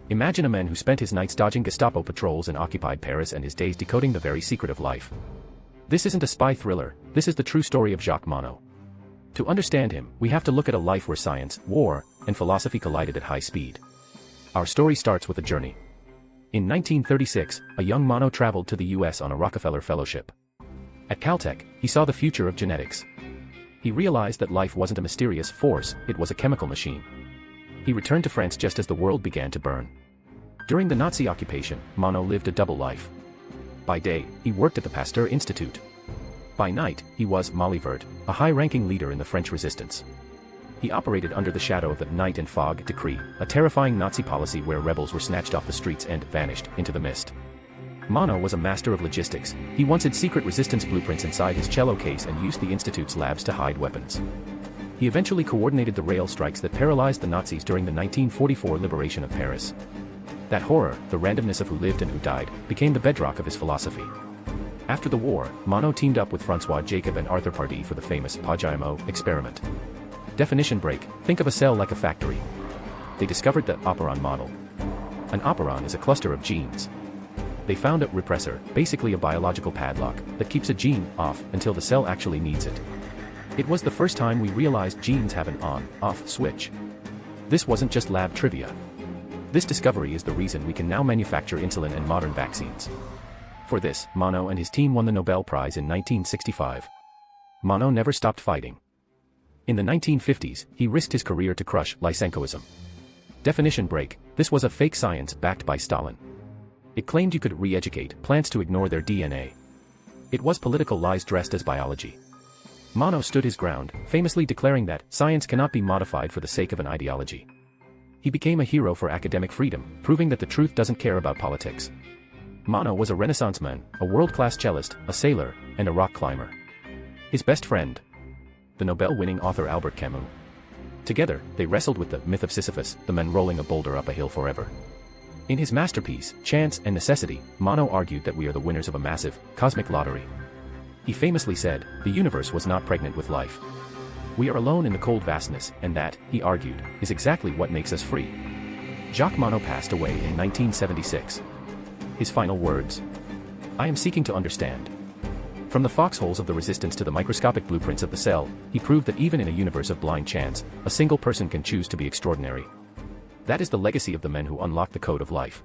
Imagine a man who spent his nights dodging Gestapo patrols in occupied Paris and his days decoding the very secret of life. This isn't a spy thriller, this is the true story of Jacques Monod. To understand him, we have to look at a life where science, war, and philosophy collided at high speed. Our story starts with a journey. In 1936, a young Monod traveled to the US on a Rockefeller Fellowship. At Caltech, he saw the future of genetics. He realized that life wasn't a mysterious force, it was a chemical machine. He returned to France just as the world began to burn. During the Nazi occupation, Monod lived a double life. By day, he worked at the Pasteur Institute. By night, he was Malivert, a high-ranking leader in the French resistance. He operated under the shadow of the night and fog decree, a terrifying Nazi policy where rebels were snatched off the streets and vanished into the mist. Monod was a master of logistics. He once hid secret resistance blueprints inside his cello case and used the Institute's labs to hide weapons. He eventually coordinated the rail strikes that paralyzed the Nazis during the 1944 liberation of Paris. That horror, the randomness of who lived and who died, became the bedrock of his philosophy. After the war, Monod teamed up with François Jacob and Arthur Pardee for the famous Pardee experiment. Definition break: think of a cell like a factory. They discovered the Operon Model. An operon is a cluster of genes. They found a repressor, basically a biological padlock, that keeps a gene off until the cell actually needs it. It was the first time we realized genes have an on-off switch. This wasn't just lab trivia. This discovery is the reason we can now manufacture insulin and modern vaccines. For this, Monod and his team won the Nobel Prize in 1965. Monod never stopped fighting. In the 1950s, he risked his career to crush Lysenkoism. Definition break: this was a fake science backed by Stalin. It claimed you could re-educate plants to ignore their DNA. It was political lies dressed as biology. Monod stood his ground, famously declaring that science cannot be modified for the sake of an ideology. He became a hero for academic freedom, proving that the truth doesn't care about politics. Monod was a Renaissance man, a world-class cellist, a sailor, and a rock climber. His best friend, the Nobel-winning author Albert Camus. Together, they wrestled with the myth of Sisyphus, the man rolling a boulder up a hill forever. In his masterpiece, Chance and Necessity, Monod argued that we are the winners of a massive, cosmic lottery. He famously said, the universe was not pregnant with life. We are alone in the cold vastness, and that, he argued, is exactly what makes us free. Jacques Monod passed away in 1976. His final words: I am seeking to understand. From the foxholes of the resistance to the microscopic blueprints of the cell, he proved that even in a universe of blind chance, a single person can choose to be extraordinary. That is the legacy of the men who unlocked the code of life.